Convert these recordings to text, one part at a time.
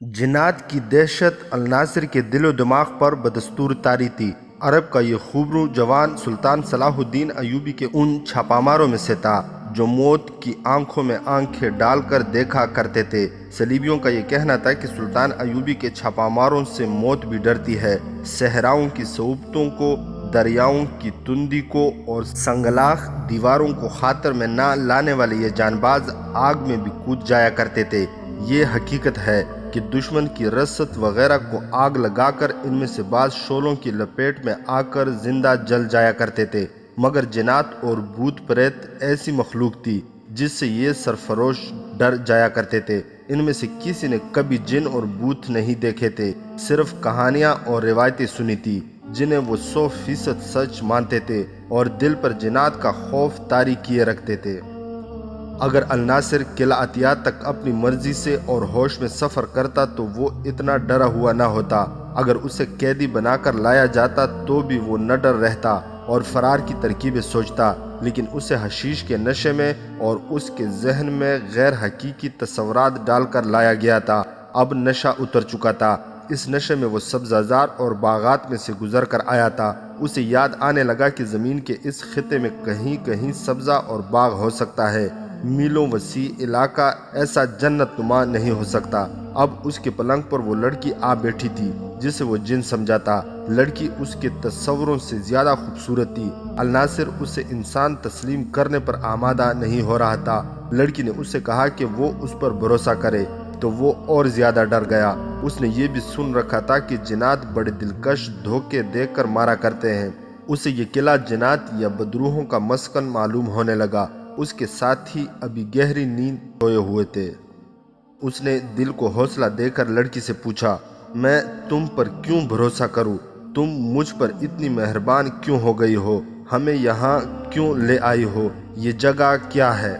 جنات کی دہشت الناصر کے دل و دماغ پر بدستور طاری تھی۔ عرب کا یہ خوبرو جوان سلطان صلاح الدین ایوبی کے ان چھاپاماروں میں سے تھا جو موت کی آنکھوں میں آنکھیں ڈال کر دیکھا کرتے تھے۔ صلیبیوں کا یہ کہنا تھا کہ سلطان ایوبی کے چھاپاماروں سے موت بھی ڈرتی ہے۔ صحراؤں کی صعوبتوں کو، دریاؤں کی تندی کو اور سنگلاخ دیواروں کو خاطر میں نہ لانے والے یہ جانباز آگ میں بھی کود جایا کرتے تھے۔ یہ حقیقت ہے کہ دشمن کی رسد وغیرہ کو آگ لگا کر ان میں سے بعض شعلوں کی لپیٹ میں آ کر زندہ جل جایا کرتے تھے، مگر جنات اور بھوت پریت ایسی مخلوق تھی جس سے یہ سرفروش ڈر جایا کرتے تھے۔ ان میں سے کسی نے کبھی جن اور بھوت نہیں دیکھے تھے، صرف کہانیاں اور روایتیں سنی تھی جنہیں وہ 100% سچ مانتے تھے اور دل پر جنات کا خوف طاری کیے رکھتے تھے۔ اگر الناصر قلعہ عتیات تک اپنی مرضی سے اور ہوش میں سفر کرتا تو وہ اتنا ڈرا ہوا نہ ہوتا۔ اگر اسے قیدی بنا کر لایا جاتا تو بھی وہ نہ ڈر رہتا اور فرار کی ترکیبیں سوچتا، لیکن اسے حشیش کے نشے میں اور اس کے ذہن میں غیر حقیقی تصورات ڈال کر لایا گیا تھا۔ اب نشہ اتر چکا تھا۔ اس نشے میں وہ سبزہ زار اور باغات میں سے گزر کر آیا تھا۔ اسے یاد آنے لگا کہ زمین کے اس خطے میں کہیں کہیں سبزہ اور باغ ہو سکتا ہے، میلوں وسیع علاقہ ایسا جنت نما نہیں ہو سکتا۔ اب اس کے پلنگ پر وہ لڑکی آ بیٹھی تھی جسے وہ جن سمجھا تھا۔ لڑکی اس کے تصوروں سے زیادہ خوبصورت تھی۔ الناصر اسے انسان تسلیم کرنے پر آمادہ نہیں ہو رہا تھا۔ لڑکی نے اسے کہا کہ وہ اس پر بھروسہ کرے تو وہ اور زیادہ ڈر گیا۔ اس نے یہ بھی سن رکھا تھا کہ جنات بڑے دلکش دھوکے دے کر مارا کرتے ہیں۔ اسے یہ قلعہ جنات یا بدروحوں کا مسکن معلوم ہونے لگا۔ اس کے ساتھی ابھی گہری نیند سوئے ہوئے تھے۔ اس نے دل کو حوصلہ دے کر لڑکی سے پوچھا، میں تم پر کیوں بھروسہ کروں؟ تم مجھ پر اتنی مہربان کیوں ہو گئی ہو؟ ہمیں یہاں کیوں لے آئی ہو؟ یہ جگہ کیا ہے؟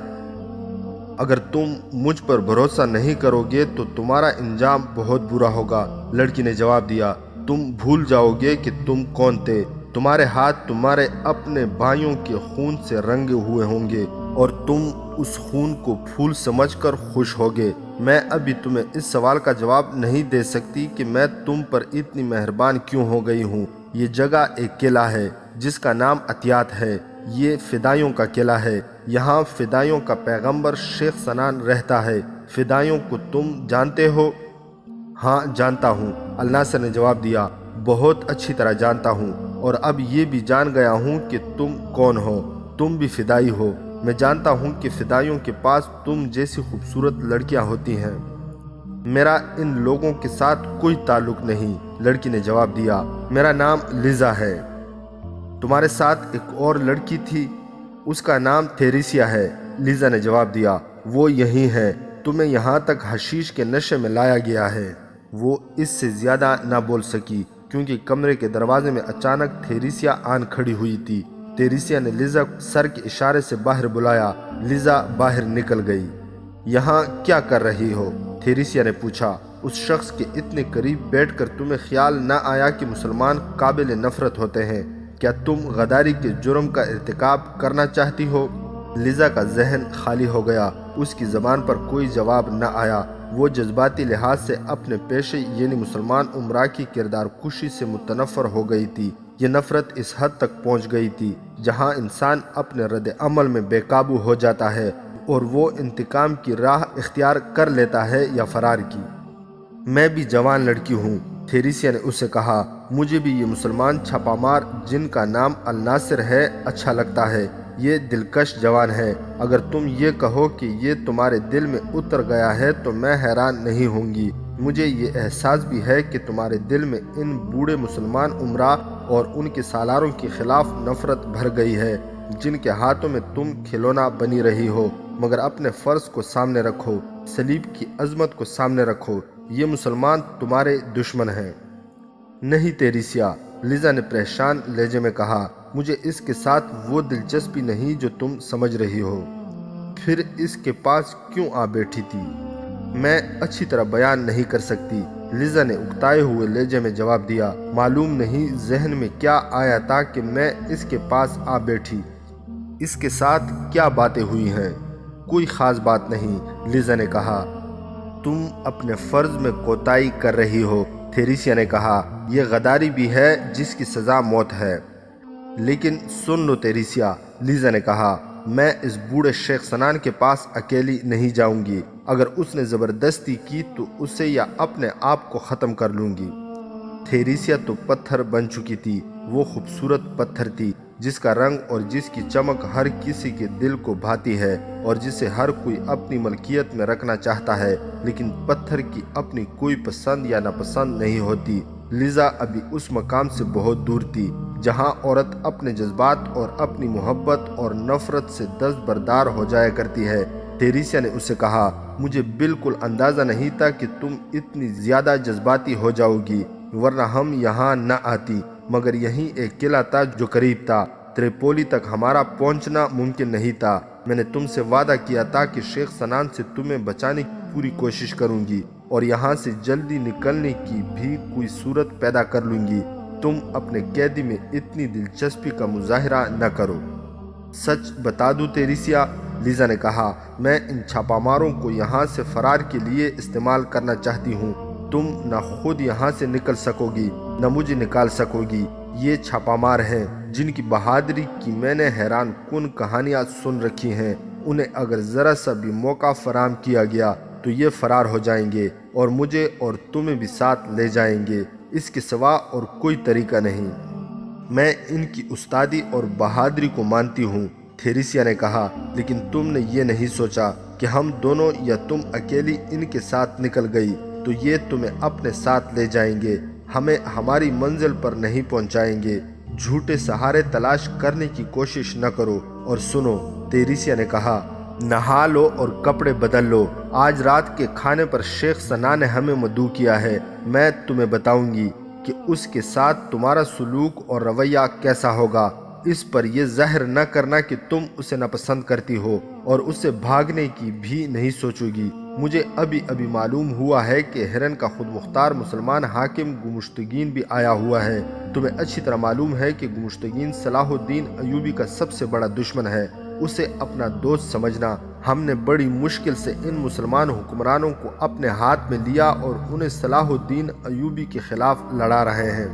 اگر تم مجھ پر بھروسہ نہیں کرو گے تو تمہارا انجام بہت برا ہوگا۔ لڑکی نے جواب دیا، تم بھول جاؤ گے کہ تم کون تھے۔ تمہارے ہاتھ تمہارے اپنے بھائیوں کے خون سے رنگے ہوئے ہوں گے اور تم اس خون کو پھول سمجھ کر خوش ہوگے۔ میں ابھی تمہیں اس سوال کا جواب نہیں دے سکتی کہ میں تم پر اتنی مہربان کیوں ہو گئی ہوں۔ یہ جگہ ایک قلعہ ہے جس کا نام عتیات ہے۔ یہ فدائیوں کا قلعہ ہے۔ یہاں فدائیوں کا پیغمبر شیخ سنان رہتا ہے۔ فدائیوں کو تم جانتے ہو؟ ہاں جانتا ہوں، الناصر نے جواب دیا، بہت اچھی طرح جانتا ہوں، اور اب یہ بھی جان گیا ہوں کہ تم کون ہو۔ تم بھی فدائی ہو۔ میں جانتا ہوں کہ فدائیوں کے پاس تم جیسی خوبصورت لڑکیاں ہوتی ہیں۔ میرا ان لوگوں کے ساتھ کوئی تعلق نہیں، لڑکی نے جواب دیا، میرا نام لیزا ہے۔ تمہارے ساتھ ایک اور لڑکی تھی، اس کا نام تھیریسیا ہے، لیزا نے جواب دیا، وہ یہی ہے۔ تمہیں یہاں تک حشیش کے نشے میں لایا گیا ہے۔ وہ اس سے زیادہ نہ بول سکی کیونکہ کمرے کے دروازے میں اچانک تھیریسیا آن کھڑی ہوئی تھی۔ تھیریسیا نے لیزا کو سر کے اشارے سے باہر بلایا۔ لیزا باہر نکل گئی۔ یہاں کیا کر رہی ہو؟ تھیریسیا نے پوچھا۔ اس شخص کے اتنے قریب بیٹھ کر تمہیں خیال نہ آیا کہ مسلمان قابل نفرت ہوتے ہیں؟ کیا تم غداری کے جرم کا ارتکاب کرنا چاہتی ہو؟ لیزا کا ذہن خالی ہو گیا۔ اس کی زبان پر کوئی جواب نہ آیا۔ وہ جذباتی لحاظ سے اپنے پیشے یعنی مسلمان امراء کی کردار کشی سے متنفر ہو گئی تھی۔ یہ نفرت اس حد تک پہنچ گئی تھی جہاں انسان اپنے رد عمل میں بے قابو ہو جاتا ہے اور وہ انتقام کی راہ اختیار کر لیتا ہے یا فرار کی۔ میں بھی جوان لڑکی ہوں، تھیریسیا نے اس سے کہا، مجھے بھی یہ مسلمان چھاپا مار جن کا نام الناصر ہے اچھا لگتا ہے۔ یہ دلکش جوان ہے۔ اگر تم یہ کہو کہ یہ تمہارے دل میں اتر گیا ہے تو میں حیران نہیں ہوں گی۔ مجھے یہ احساس بھی ہے کہ تمہارے دل میں ان بوڑھے مسلمان امراء اور ان کے سالاروں کے خلاف نفرت بھر گئی ہے جن کے ہاتھوں میں تم کھلونا بنی رہی ہو، مگر اپنے فرض کو سامنے رکھو، صلیب کی عظمت کو سامنے رکھو۔ یہ مسلمان تمہارے دشمن ہیں۔ نہیں تھیریسیا، لیزا نے پریشان لہجے میں کہا، مجھے اس کے ساتھ وہ دلچسپی نہیں جو تم سمجھ رہی ہو۔ پھر اس کے پاس کیوں آ بیٹھی تھی؟ میں اچھی طرح بیان نہیں کر سکتی، لیزا نے اکتائے ہوئے لہجے میں جواب دیا۔ معلوم نہیں ذہن میں کیا آیا تھا کہ میں اس کے پاس آ بیٹھی۔ اس کے ساتھ کیا باتیں ہوئی ہیں؟ کوئی خاص بات نہیں، لیزا نے کہا۔ تم اپنے فرض میں کوتاہی کر رہی ہو۔ تھیریسیا نے کہا، یہ غداری بھی ہے جس کی سزا موت ہے۔ لیکن سن لو تھیریسیا، لیزا نے کہا، میں اس بوڑھے شیخ سنان کے پاس اکیلی نہیں جاؤں گی۔ اگر اس نے زبردستی کی تو اسے یا اپنے آپ کو ختم کر لوں گی۔ تھیریسیا تو پتھر بن چکی تھی۔ وہ خوبصورت پتھر تھی جس کا رنگ اور جس کی چمک ہر کسی کے دل کو بھاتی ہے اور جسے ہر کوئی اپنی ملکیت میں رکھنا چاہتا ہے، لیکن پتھر کی اپنی کوئی پسند یا ناپسند نہیں ہوتی۔ لیزا ابھی اس مقام سے بہت دور تھی جہاں عورت اپنے جذبات اور اپنی محبت اور نفرت سے دستبردار ہو جایا کرتی ہے۔ تھیریسیا نے اسے کہا، مجھے بالکل اندازہ نہیں تھا کہ تم اتنی زیادہ جذباتی ہو جاؤ گی، ورنہ ہم یہاں نہ آتی، مگر یہیں ایک قلعہ تھا جو قریب تھا۔ تریپولی تک ہمارا پہنچنا ممکن نہیں تھا۔ میں نے تم سے وعدہ کیا تھا کہ شیخ سنان سے تمہیں بچانے کی پوری کوشش کروں گی اور یہاں سے جلدی نکلنے کی بھی کوئی صورت پیدا کر لوں گی۔ تم اپنے قیدی میں اتنی دلچسپی کا مظاہرہ نہ کرو۔ سچ بتا دوں تھیریسیا، لیزا نے کہا، میں ان چھاپا ماروں کو یہاں سے فرار کے لیے استعمال کرنا چاہتی ہوں۔ تم نہ خود یہاں سے نکل سکو گی نہ مجھے نکال سکو گی۔ یہ چھاپا مار ہیں جن کی بہادری کی میں نے حیران کن کہانیاں سن رکھی ہیں۔ انہیں اگر ذرا سا بھی موقع فراہم کیا گیا تو یہ فرار ہو جائیں گے اور مجھے اور تمہیں بھی ساتھ لے جائیں گے۔ اس کے سوا اور کوئی طریقہ نہیں۔ میں ان کی استادی اور بہادری کو مانتی ہوں، تھیریسیا نے کہا، لیکن تم نے یہ نہیں سوچا کہ ہم دونوں یا تم اکیلی ان کے ساتھ نکل گئی تو یہ تمہیں اپنے ساتھ لے جائیں گے، ہمیں ہماری منزل پر نہیں پہنچائیں گے۔ جھوٹے سہارے تلاش کرنے کی کوشش نہ کرو۔ اور سنو، تھیریسیا نے کہا، نہا لو اور کپڑے بدل لو۔ آج رات کے کھانے پر شیخ سنان نے ہمیں مدعو کیا ہے۔ میں تمہیں بتاؤں گی کہ اس کے ساتھ تمہارا سلوک اور رویہ کیسا ہوگا۔ اس پر یہ ظاہر نہ کرنا کہ تم اسے ناپسند کرتی ہو اور اس سے بھاگنے کی بھی نہیں سوچو گی۔ مجھے ابھی معلوم ہوا ہے کہ ہرن کا خود مختار مسلمان حاکم گمشتگین بھی آیا ہوا ہے۔ تمہیں اچھی طرح معلوم ہے کہ گمشتگین صلاح الدین ایوبی کا سب سے بڑا دشمن ہے۔ اسے اپنا دوست سمجھنا۔ ہم نے بڑی مشکل سے ان مسلمان حکمرانوں کو اپنے ہاتھ میں لیا اور انہیں صلاح الدین ایوبی کے خلاف لڑا رہے ہیں۔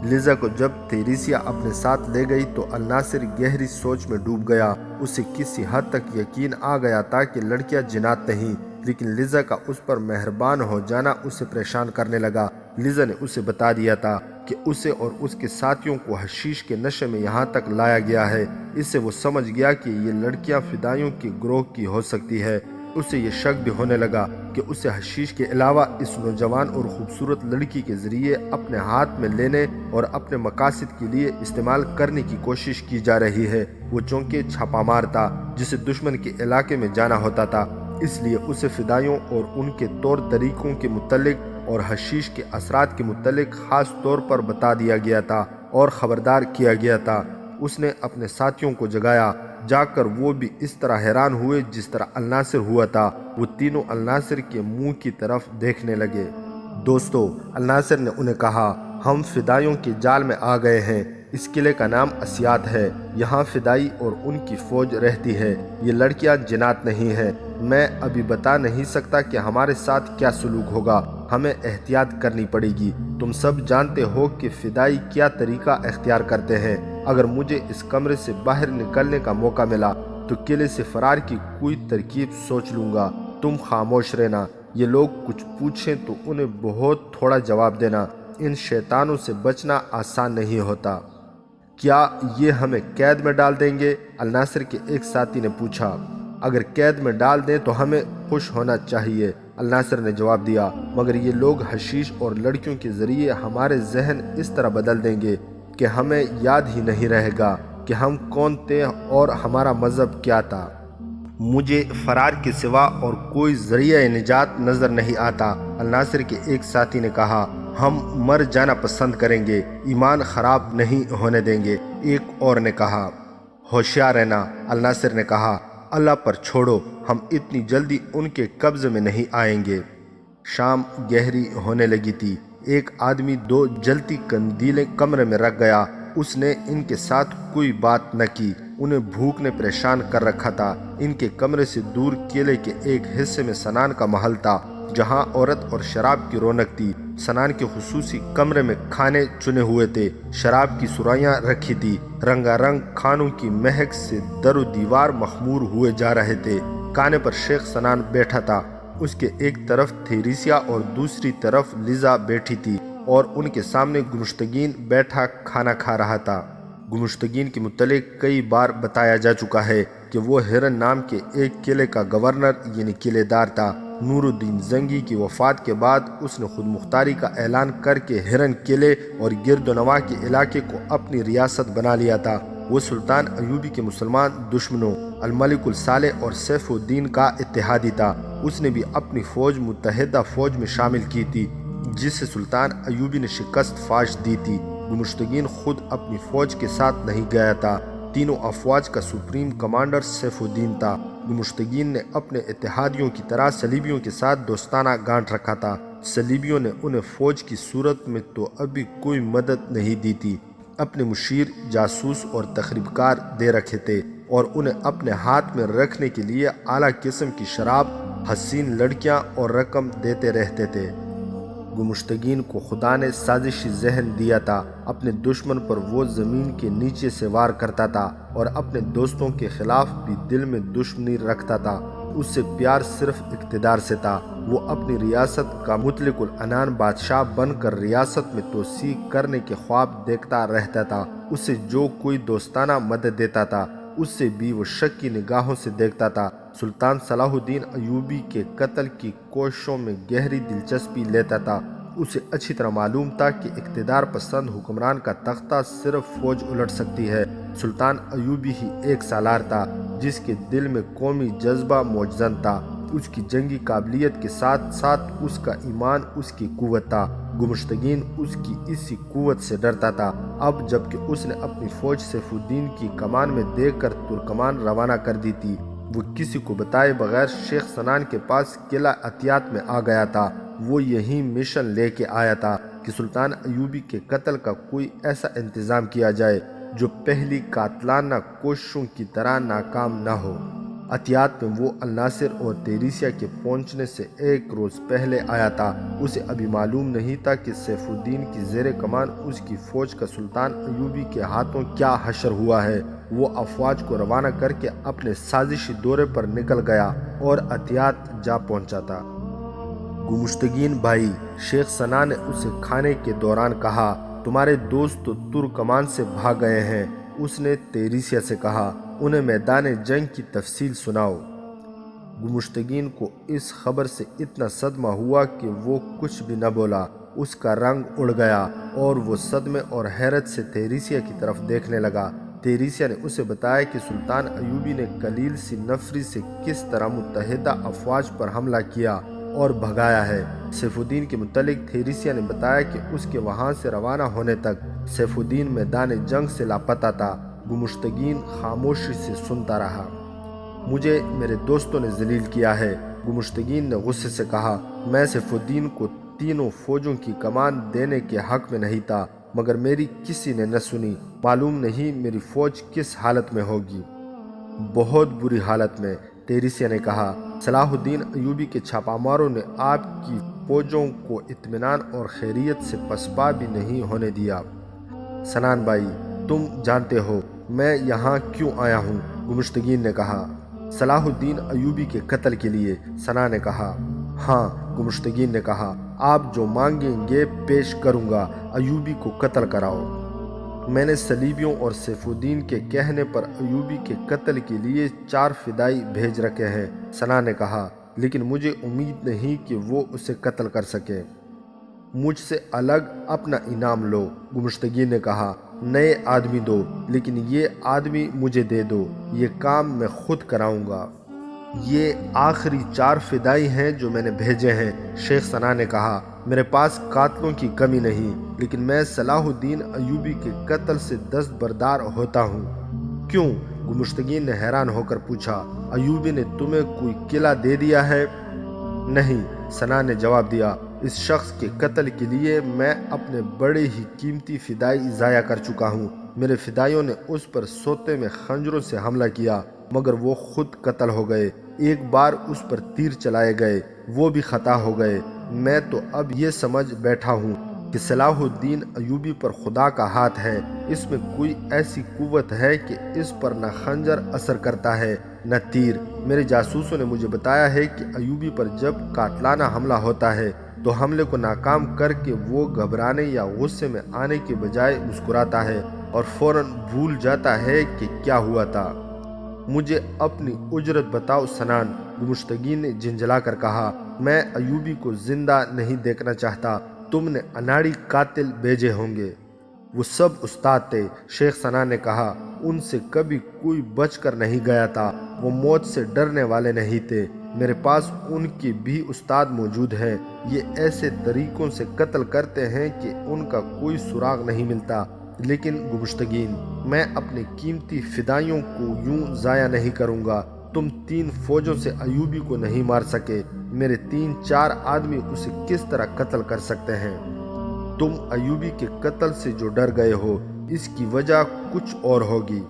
لیزا کو جب تھیریسیا اپنے ساتھ لے گئی تو الناصر گہری سوچ میں ڈوب گیا۔ اسے کسی حد تک یقین آ گیا تھا کہ لڑکیاں جنات نہیں، لیکن لیزا کا اس پر مہربان ہو جانا اسے پریشان کرنے لگا۔ لیزا نے اسے بتا دیا تھا کہ اسے اور اس کے ساتھیوں کو حشیش کے نشے میں یہاں تک لایا گیا ہے۔ اس سے وہ سمجھ گیا کہ یہ لڑکیاں فدائیوں کے گروہ کی ہو سکتی ہے۔ اسے یہ شک بھی ہونے لگا کہ اسے حشیش کے علاوہ اس نوجوان اور خوبصورت لڑکی کے ذریعے اپنے ہاتھ میں لینے اور اپنے مقاصد کے لیے استعمال کرنے کی کوشش کی جا رہی ہے۔ وہ چونکہ چھاپا مار تھا جسے دشمن کے علاقے میں جانا ہوتا تھا، اس لیے اسے فدائیوں اور ان کے طور طریقوں کے متعلق اور حشیش کے اثرات کے متعلق خاص طور پر بتا دیا گیا تھا اور خبردار کیا گیا تھا۔ اس نے اپنے ساتھیوں کو جگایا۔ جا کر وہ بھی اس طرح حیران ہوئے جس طرح الناصر ہوا تھا۔ وہ تینوں الناصر کے منہ کی طرف دیکھنے لگے۔ دوستو، الناصر نے انہیں کہا، ہم فدائیوں کے جال میں آ گئے ہیں۔ اس قلعے کا نام اسیات ہے۔ یہاں فدائی اور ان کی فوج رہتی ہے۔ یہ لڑکیاں جنات نہیں ہیں۔ میں ابھی بتا نہیں سکتا کہ ہمارے ساتھ کیا سلوک ہوگا۔ ہمیں احتیاط کرنی پڑے گی۔ تم سب جانتے ہو کہ فدائی کیا طریقہ اختیار کرتے ہیں۔ اگر مجھے اس کمرے سے باہر نکلنے کا موقع ملا تو قلعے سے فرار کی کوئی ترکیب سوچ لوں گا۔ تم خاموش رہنا۔ یہ لوگ کچھ پوچھیں تو انہیں بہت تھوڑا جواب دینا۔ ان شیطانوں سے بچنا آسان نہیں ہوتا۔ کیا یہ ہمیں قید میں ڈال دیں گے؟ الناصر کے ایک ساتھی نے پوچھا۔ اگر قید میں ڈال دیں تو ہمیں خوش ہونا چاہیے، الناصر نے جواب دیا، مگر یہ لوگ حشیش اور لڑکیوں کے ذریعے ہمارے ذہن اس طرح بدل دیں گے کہ ہمیں یاد ہی نہیں رہے گا کہ ہم کون تھے اور ہمارا مذہب کیا تھا۔ مجھے فرار کے سوا اور کوئی ذریعہ نجات نظر نہیں آتا، الناصر کے ایک ساتھی نے کہا۔ ہم مر جانا پسند کریں گے، ایمان خراب نہیں ہونے دیں گے، ایک اور نے کہا۔ ہوشیار رہنا، الناصر نے کہا، اللہ پر چھوڑو، ہم اتنی جلدی ان کے قبضے میں نہیں آئیں گے۔ شام گہری ہونے لگی تھی۔ ایک آدمی 2 جلتی قندیلیں کمرے میں رکھ گیا۔ اس نے ان کے ساتھ کوئی بات نہ کی۔ انہیں بھوک نے پریشان کر رکھا تھا۔ ان کے کمرے سے دور قلعے کے ایک حصے میں سنان کا محل تھا جہاں عورت اور شراب کی رونق تھی۔ سنان کے خصوصی کمرے میں کھانے چنے ہوئے تھے، شراب کی سرائیاں رکھی تھی، رنگا رنگ کھانوں کی مہک سے در و دیوار مخمور ہوئے جا رہے تھے۔ کانے پر شیخ سنان بیٹھا تھا، اس کے ایک طرف تھیریسیا اور دوسری طرف لیزا بیٹھی تھی، اور ان کے سامنے گمشتگین بیٹھا کھانا کھا رہا تھا۔ گمشتگین کے متعلق کئی بار بتایا جا چکا ہے کہ وہ ہرن نام کے ایک قلعے کا گورنر یعنی قلعے دار تھا۔ نور الدین زنگی کی وفات کے بعد اس نے خود مختاری کا اعلان کر کے ہرن قلعے اور گرد و نواح کے علاقے کو اپنی ریاست بنا لیا تھا۔ وہ سلطان ایوبی کے مسلمان دشمنوں الملک الصالح اور سیف الدین کا اتحادی تھا۔ اس نے بھی اپنی فوج متحدہ فوج میں شامل کی تھی، جس سے سلطان ایوبی نے شکست فاش دی تھی۔ گمشتگین خود اپنی فوج کے ساتھ نہیں گیا تھا، تینوں افواج کا سپریم کمانڈر سیف الدین تھا۔ گمشتگین نے اپنے اتحادیوں کی طرح صلیبیوں کے ساتھ دوستانہ گانٹھ رکھا تھا۔ صلیبیوں نے انہیں فوج کی صورت میں تو ابھی کوئی مدد نہیں دی تھی، اپنے مشیر، جاسوس اور تخریب کار دے رکھے تھے، اور انہیں اپنے ہاتھ میں رکھنے کے لیے اعلیٰ قسم کی شراب، حسین لڑکیاں اور رقم دیتے رہتے تھے۔ گمشتگین کو خدا نے سازشی ذہن دیا تھا، اپنے دشمن پر وہ زمین کے نیچے سے وار کرتا تھا اور اپنے دوستوں کے خلاف بھی دل میں دشمنی رکھتا تھا۔ اس سے پیار صرف اقتدار سے تھا۔ وہ اپنی ریاست کا مطلق العنان بادشاہ بن کر ریاست میں توسیع کرنے کے خواب دیکھتا رہتا تھا۔ اسے جو کوئی دوستانہ مدد دیتا تھا، اس سے بھی وہ شک کی نگاہوں سے دیکھتا تھا۔ سلطان صلاح الدین ایوبی کے قتل کی کوششوں میں گہری دلچسپی لیتا تھا۔ اسے اچھی طرح معلوم تھا کہ اقتدار پسند حکمران کا تختہ صرف فوج الٹ سکتی ہے۔ سلطان ایوبی ہی ایک سالار تھا جس کے دل میں قومی جذبہ موجزن تھا۔ اس کی جنگی قابلیت کے ساتھ ساتھ اس کا ایمان اس کی قوت تھا۔ گمشتگین اس کی اسی قوت سے ڈرتا تھا۔ اب جب کہ اس نے اپنی فوج سیف الدین کی کمان میں دے کر ترکمان روانہ کر دی تھی، وہ کسی کو بتائے بغیر شیخ سنان کے پاس قلعہ عطیات میں آ گیا تھا۔ وہ یہی مشن لے کے آیا تھا کہ سلطان ایوبی کے قتل کا کوئی ایسا انتظام کیا جائے جو پہلی قاتلانہ کوششوں کی طرح ناکام نہ ہو۔ عطیات میں وہ الناصر اور تیریسیا کے پہنچنے سے ایک روز پہلے آیا تھا۔ اسے ابھی معلوم نہیں تھا کہ سیف الدین کی زیر کمان اس کی فوج کا سلطان ایوبی کے ہاتھوں کیا حشر ہوا ہے۔ وہ افواج کو روانہ کر کے اپنے سازشی دورے پر نکل گیا اور عطیات جا پہنچا تھا۔ گمشتگین بھائی، شیخ سنان نے اسے کھانے کے دوران کہا، تمہارے دوست تو ترکمان سے بھاگ گئے ہیں۔ اس نے تیریسیا سے کہا، انہیں میدان جنگ کی تفصیل سناؤ۔ گمشتگین کو اس خبر سے اتنا صدمہ ہوا کہ وہ کچھ بھی نہ بولا۔ اس کا رنگ اڑ گیا اور وہ صدمے اور حیرت سے تیریسیا کی طرف دیکھنے لگا۔ تیریسیا نے اسے بتایا کہ سلطان ایوبی نے قلیل سی نفری سے کس طرح متحدہ افواج پر حملہ کیا اور بھگایا ہے۔ سیف الدین کے متعلق تیریسیا نے بتایا کہ اس کے وہاں سے روانہ ہونے تک سیف الدین میدان جنگ سے لاپتہ تھا۔ گمشتگین خاموشی سے سنتا رہا۔ مجھے میرے دوستوں نے ذلیل کیا ہے، گمشتگین نے غصے سے کہا۔ میں سیف الدین کو تینوں فوجوں کی کمان دینے کے حق میں نہیں تھا، مگر میری کسی نے نہ سنی۔ معلوم نہیں میری فوج کس حالت میں ہوگی۔ بہت بری حالت میں، تیریسیا نے کہا۔ صلاح الدین ایوبی کے چھاپہ ماروں نے آپ کی فوجوں کو اطمینان اور خیریت سے پسپا بھی نہیں ہونے دیا۔ سنان بھائی، تم جانتے ہو میں یہاں کیوں آیا ہوں، گمشتگین نے کہا۔ صلاح الدین ایوبی کے قتل کے لیے، سنا نے کہا۔ ہاں، گمشتگین نے کہا، آپ جو مانگیں گے پیش کروں گا، ایوبی کو قتل کراؤ۔ میں نے صلیبیوں اور سیف الدین کے کہنے پر ایوبی کے قتل کے لیے 4 فدائی بھیج رکھے ہیں، سنا نے کہا، لیکن مجھے امید نہیں کہ وہ اسے قتل کر سکے۔ مجھ سے الگ اپنا انعام لو، گمشتگین نے کہا۔ نئے آدمی دو، لیکن یہ آدمی مجھے دے دو، یہ کام میں خود کراؤں گا۔ یہ آخری 4 فدائی ہیں جو میں نے بھیجے ہیں، شیخ سنا نے کہا۔ میرے پاس قاتلوں کی کمی نہیں، لیکن میں صلاح الدین ایوبی کے قتل سے دستبردار ہوتا ہوں۔ کیوں؟ گمشتگین نے حیران ہو کر پوچھا۔ ایوبی نے تمہیں کوئی قلعہ دے دیا ہے؟ نہیں، سنا نے جواب دیا۔ اس شخص کے قتل کے لیے میں اپنے بڑے ہی قیمتی فدائی ضائع کر چکا ہوں۔ میرے فدائیوں نے اس پر سوتے میں خنجروں سے حملہ کیا، مگر وہ خود قتل ہو گئے۔ ایک بار اس پر تیر چلائے گئے، وہ بھی خطا ہو گئے۔ میں تو اب یہ سمجھ بیٹھا ہوں کہ صلاح الدین ایوبی پر خدا کا ہاتھ ہے۔ اس میں کوئی ایسی قوت ہے کہ اس پر نہ خنجر اثر کرتا ہے نہ تیر۔ میرے جاسوسوں نے مجھے بتایا ہے کہ ایوبی پر جب قاتلانہ حملہ ہوتا ہے تو حملے کو ناکام کر کے وہ گھبرانے یا غصے میں آنے کے بجائے مسکراتا ہے اور فوراً بھول جاتا ہے کہ کیا ہوا تھا۔ مجھے اپنی اجرت بتاؤ سنان، گمشتگین نے جھنجھلا کر کہا۔ میں ایوبی کو زندہ نہیں دیکھنا چاہتا، تم نے اناڑی قاتل بھیجے ہوں گے۔ وہ سب استاد تھے، شیخ سنان نے کہا، ان سے کبھی کوئی بچ کر نہیں گیا تھا، وہ موت سے ڈرنے والے نہیں تھے۔ میرے پاس ان کے بھی استاد موجود ہیں، یہ ایسے طریقوں سے قتل کرتے ہیں کہ ان کا کوئی سراغ نہیں ملتا۔ لیکن گمشتگین، میں اپنے قیمتی فدائیوں کو یوں ضائع نہیں کروں گا۔ تم 3 فوجوں سے ایوبی کو نہیں مار سکے، میرے 3-4 آدمی اسے کس طرح قتل کر سکتے ہیں؟ تم ایوبی کے قتل سے جو ڈر گئے ہو، اس کی وجہ کچھ اور ہوگی،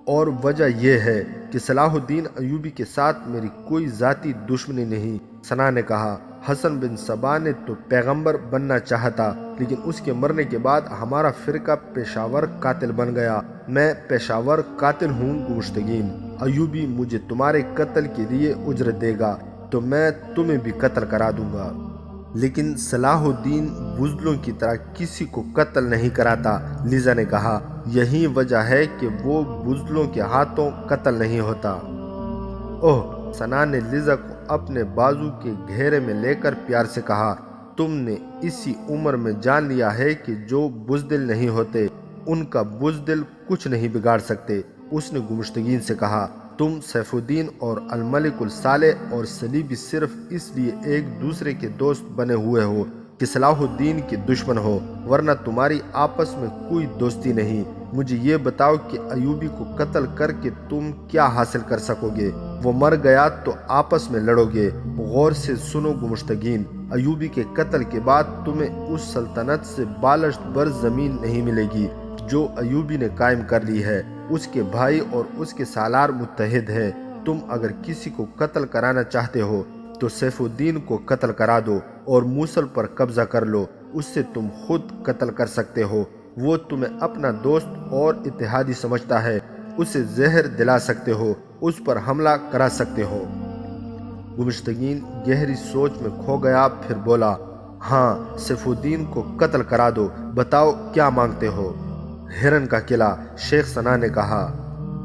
اور وجہ یہ ہے کہ صلاح الدین ایوبی کے ساتھ میری کوئی ذاتی دشمنی نہیں۔ ثنا نے کہا، حسن بن صبا نے تو پیغمبر بننا چاہا تھا، لیکن اس کے مرنے کے بعد ہمارا فرقہ پیشاور قاتل بن گیا۔ میں پیشاور قاتل ہوں گمشتگین۔ ایوبی مجھے تمہارے قتل کے لیے اجرت دے گا تو میں تمہیں بھی قتل کرا دوں گا۔ لیکن صلاح الدین بزدلوں کی طرح کسی کو قتل نہیں کراتا، لیزا نے کہا۔ یہی وجہ ہے کہ وہ بزدلوں کے ہاتھوں قتل نہیں ہوتا۔ اوہ، ثنا نے لیزا کو اپنے بازو کے گھیرے میں لے کر پیار سے کہا، تم نے اسی عمر میں جان لیا ہے کہ جو بزدل نہیں ہوتے ان کا بزدل کچھ نہیں بگاڑ سکتے۔ اس نے گمشتگین سے کہا، تم سیف الدین اور الملک الصالح اور صلیبی صرف اس لیے ایک دوسرے کے دوست بنے ہوئے ہو کہ صلاح الدین کے دشمن ہو، ورنہ تمہاری آپس میں کوئی دوستی نہیں۔ مجھے یہ بتاؤ کہ ایوبی کو قتل کر کے تم کیا حاصل کر سکو گے؟ وہ مر گیا تو آپس میں لڑو گے۔ غور سے سنو گمشتگین، ایوبی کے قتل کے بعد تمہیں اس سلطنت سے بالشت بر زمین نہیں ملے گی جو ایوبی نے قائم کر لی ہے۔ اس کے بھائی اور اس کے سالار متحد ہے۔ تم اگر کسی کو قتل کرانا چاہتے ہو تو سیف الدین کو قتل کرا دو اور موصل پر قبضہ کر لو، اس سے تم خود قتل کر سکتے ہو۔ وہ تمہیں اپنا دوست اور اتحادی سمجھتا ہے، اسے زہر دلا سکتے ہو، اس پر حملہ کرا سکتے ہو۔ گمشتگین گہری سوچ میں کھو گیا، پھر بولا، ہاں، سیف الدین کو قتل کرا دو، بتاؤ کیا مانگتے ہو؟ ہرن کا قلعہ، شیخ ثنا نے کہا۔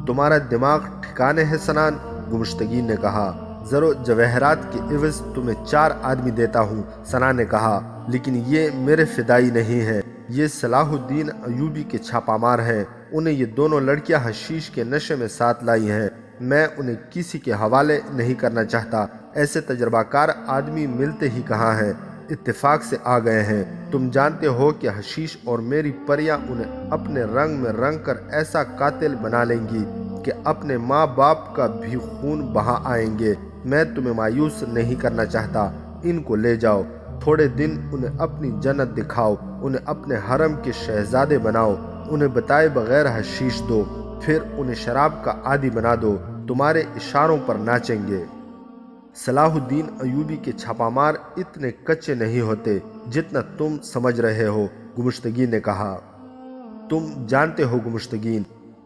تمہارا دماغ ٹھکانے ہے سنان، گمشتگین نے کہا۔ زر و جواہرات کے عوض تمہیں 4 آدمی دیتا ہوں، ثنا نے کہا، لیکن یہ میرے فدائی نہیں ہے، یہ صلاح الدین ایوبی کے چھاپا مار ہیں۔ انہیں یہ دونوں لڑکیاں حشیش کے نشے میں ساتھ لائی ہیں۔ میں انہیں کسی کے حوالے نہیں کرنا چاہتا، ایسے تجربہ کار آدمی ملتے ہی کہاں ہیں، اتفاق سے آ گئے ہیں۔ تم جانتے ہو کہ حشیش اور میری پریاں انہیں اپنے رنگ میں رنگ کر ایسا قاتل بنا لیں گی کہ اپنے ماں باپ کا بھی خون بہا آئیں گے۔ میں تمہیں مایوس نہیں کرنا چاہتا، ان کو لے جاؤ، تھوڑے دن انہیں اپنی جنت دکھاؤ، انہیں اپنے حرم کے شہزادے بناؤ، انہیں بتائے بغیر حشیش دو، پھر انہیں شراب کا عادی بنا دو، تمہارے اشاروں پر ناچیں گے۔ صلاح الدین ایوبی کے چھاپا مار اتنے کچے نہیں ہوتے جتنا تم سمجھ رہے ہو، گمشتگین نے کہا۔ تم جانتے ہو گمشتگین،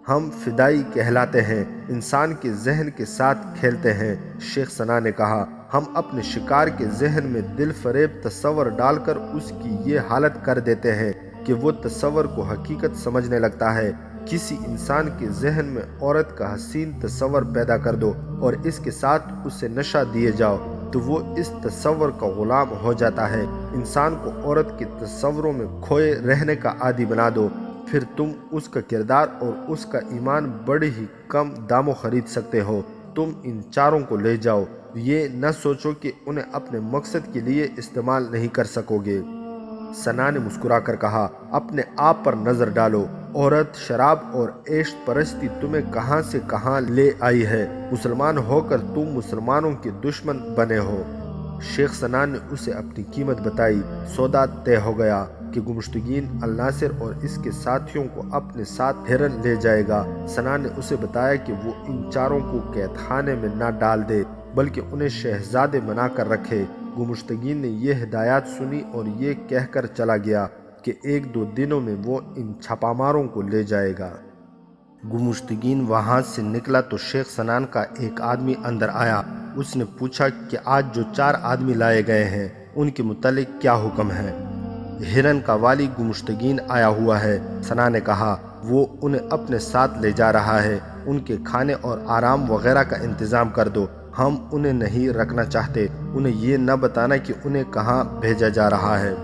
ہم فدائی کہلاتے ہیں، انسان کے ذہن کے ساتھ کھیلتے ہیں، شیخ ثنا نے کہا۔ ہم اپنے شکار کے ذہن میں دل فریب تصور ڈال کر اس کی یہ حالت کر دیتے ہیں کہ وہ تصور کو حقیقت سمجھنے لگتا ہے۔ کسی انسان کے ذہن میں عورت کا حسین تصور پیدا کر دو اور اس کے ساتھ اسے نشہ دیے جاؤ تو وہ اس تصور کا غلام ہو جاتا ہے۔ انسان کو عورت کے تصوروں میں کھوئے رہنے کا عادی بنا دو، پھر تم اس کا کردار اور اس کا ایمان بڑے ہی کم داموں خرید سکتے ہو۔ تم ان 4 کو لے جاؤ، یہ نہ سوچو کہ انہیں اپنے مقصد کے لیے استعمال نہیں کر سکو گے۔ ثنا نے مسکرا کر کہا، اپنے آپ پر نظر ڈالو، عورت، شراب اور عیش پرستی تمہیں کہاں سے کہاں لے آئی ہے۔ مسلمان ہو کر تم مسلمانوں کے دشمن بنے ہو۔ شیخ ثنا نے اسے اپنی قیمت بتائی۔ سودا طے ہو گیا کہ گمشتگین الناصر اور اس کے ساتھیوں کو اپنے ساتھ ہرن لے جائے گا۔ ثنا نے اسے بتایا کہ وہ ان 4 کو قید خانے میں نہ ڈال دے، بلکہ انہیں شہزادے بنا کر رکھے۔ گمشتگین نے یہ ہدایات سنی اور یہ کہہ کر چلا گیا کہ 1-2 دنوں میں وہ ان چھاپاماروں کو لے جائے گا۔ گمشتگین وہاں سے نکلا تو شیخ سنان کا ایک آدمی اندر آیا۔ اس نے پوچھا کہ آج جو 4 آدمی لائے گئے ہیں ان کے متعلق کیا حکم ہے؟ ہرن کا والی گمشتگین آیا ہوا ہے، سنا نے کہا۔ وہ انہیں اپنے ساتھ لے جا رہا ہے، ان کے کھانے اور آرام وغیرہ کا انتظام کر دو۔ ہم انہیں نہیں رکھنا چاہتے، انہیں یہ نہ بتانا کہ انہیں کہاں بھیجا جا رہا ہے۔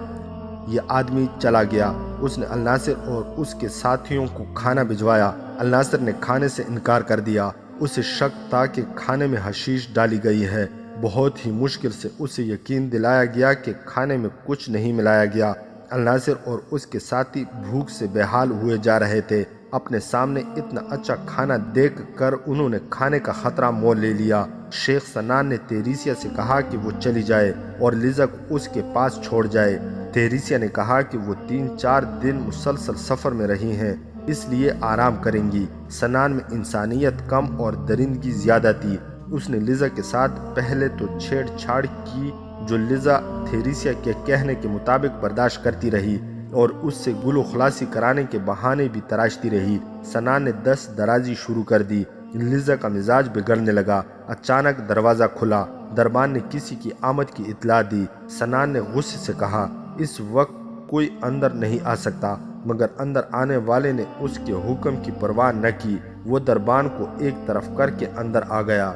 یہ آدمی چلا گیا۔ اس نے الناصر اور اس کے ساتھیوں کو کھانا بھجوایا۔ الناصر نے کھانے سے انکار کر دیا۔ اسے شک تھا کہ کھانے میں حشیش ڈالی گئی ہے۔ بہت ہی مشکل سے اسے یقین دلایا گیا کہ کھانے میں کچھ نہیں ملایا گیا۔ الناصر اور اس کے ساتھی بھوک سے بے حال ہوئے جا رہے تھے۔ اپنے سامنے اتنا اچھا کھانا دیکھ کر انہوں نے کھانے کا خطرہ مول لے لیا۔ شیخ سنان نے تیریسیہ سے کہا کہ وہ چلی جائے اور لیزا کو اس کے پاس چھوڑ جائے۔ تیریسیہ نے کہا کہ وہ 3-4 دن مسلسل سفر میں رہی ہیں، اس لیے آرام کریں گی۔ سنان میں انسانیت کم اور درندگی زیادہ تھی۔ اس نے لیزا کے ساتھ پہلے تو چھیڑ چھاڑ کی، جو لیزا تیریسیہ کے کہنے کے مطابق برداشت کرتی رہی اور اس سے گل و خلاصی کرانے کے بہانے بھی تراشتی رہی۔ سنان نے دست درازی شروع کر دی۔ لیزا کا مزاج بگڑنے لگا۔ اچانک دروازہ کھلا۔ دربان نے کسی کی آمد کی اطلاع دی۔ سنان نے غصے سے کہا، اس وقت کوئی اندر نہیں آ سکتا، مگر اندر آنے والے نے اس کے حکم کی پرواہ نہ کی۔ وہ دربان کو ایک طرف کر کے اندر آ گیا۔